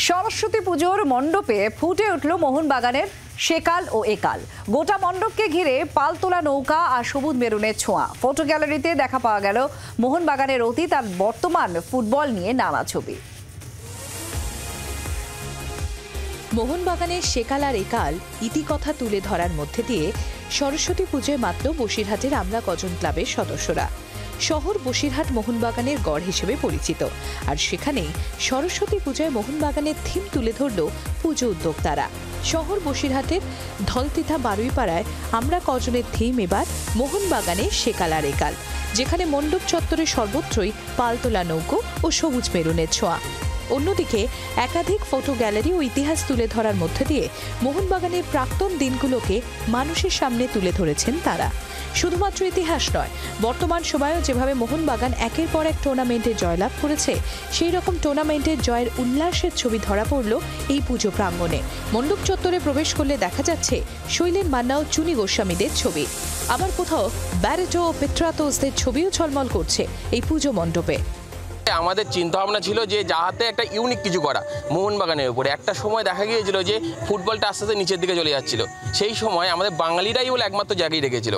সরস্বতী পুজোর মণ্ডপে ফুটে উঠল মোহনবাগানের সেকাল ও একাল। গোটা মণ্ডপকে ঘিরে পালতোলা নৌকা আর সবুজ মেরুনের ছোঁয়া। ফটো গ্যালারিতে দেখা পাওয়া গেল মোহনবাগানের অতীত আর বর্তমান ফুটবল নিয়ে নানা ছবি। মোহনবাগানের সেকাল আর একাল ইতিকথা তুলে ধরার মধ্যে দিয়ে সরস্বতী পুজোয় মাত্র বসিরহাটের আমরা কজন ক্লাবের সদস্যরা। শহর বসিরহাট মোহনবাগানের গড় হিসেবে পরিচিত, আর সেখানেই সরস্বতী পুজোয় মোহনবাগানের থিম তুলে ধরল পুজো উদ্যোক্তারা। শহর বসিরহাটের ধলতিথা বারুইপাড়ায় আমরা কজনের থিম এবার মোহনবাগানের সেকাল আর একাল, যেখানে মণ্ডপ চত্বরে সর্বত্রই পালতোলা নৌকো ও সবুজ মেরুনের ছোঁয়া। অন্যদিকে একাধিক ফটো গ্যালারি ও ইতিহাস তুলে ধরার মধ্যে দিয়ে মোহনবাগানের প্রাক্তন দিনগুলোকে মানুষের সামনে তুলে ধরেছেন তারা। শুধুমাত্র ইতিহাস নয়, বর্তমান সময়েও যেভাবে মোহনবাগান একের পর এক টুর্নামেন্টে জয়লাভ করেছে, সেই রকম টুর্নামেন্টের জয়ের উল্লাসের ছবি ধরা পড়ল এই পুজো প্রাঙ্গণে। মণ্ডপ চত্বরে প্রবেশ করলে দেখা যাচ্ছে শৈলেন মান্না ও চুনি গোস্বামীদের ছবি, আবার কোথাও ব্যারেটো ও পেট্রাতোসদের ছবিও ঝলমল করছে এই পুজো মণ্ডপে। আমাদের চিন্তা ভাবনা ছিল যে যাহাতে একটা ইউনিক কিছু করা মোহনবাগানের উপরে। একটা সময় দেখা গিয়েছিল যে ফুটবলটা আস্তে আস্তে নিচের দিকে চলে যাচ্ছিল, সেই সময় আমাদের বাঙালিরাই বলে একমাত্র জায়গায় রেখেছিল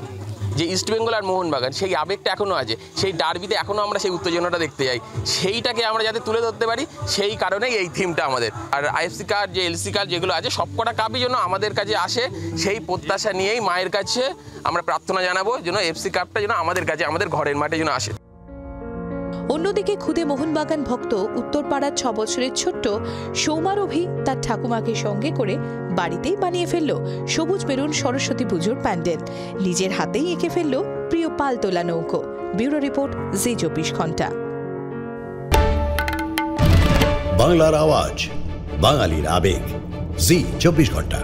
যে ইস্টবেঙ্গল আর মোহনবাগান, সেই আবেগটা এখনও আছে, সেই ডার্বিতে এখনও আমরা সেই উত্তেজনাটা দেখতে যাই। সেইটাকে আমরা যাতে তুলে ধরতে পারি, সেই কারণেই এই থিমটা আমাদের। আর আইএফসি কাপ যে এলসি কাপ যেগুলো আছে, সবকটা কাপই যেন আমাদের কাছে আসে, সেই প্রত্যাশা নিয়েই মায়ের কাছে আমরা প্রার্থনা জানাবো যেন এফসি কাপটা যেন আমাদের কাছে, আমাদের ঘরের মাঠে যেন আসে। অন্যদিকে খুদে মোহনবাগান ভক্ত উত্তরপাড়ার 6 বছরের ছোট্ট সৌমারভি তার ঠাকুমাকে সঙ্গে করে বাড়িতেই বানিয়ে ফেলল সবুজ মেরুন সরস্বতী পুজোর প্যান্ডেল। নিজের হাতেই এঁকে ফেলল প্রিয় পালতোলা নৌকো। ব্যুরো রিপোর্ট, জি 24 ঘন্টা। বাংলার আওয়াজ, বাঙালির আবেগ, জি 24 ঘন্টা।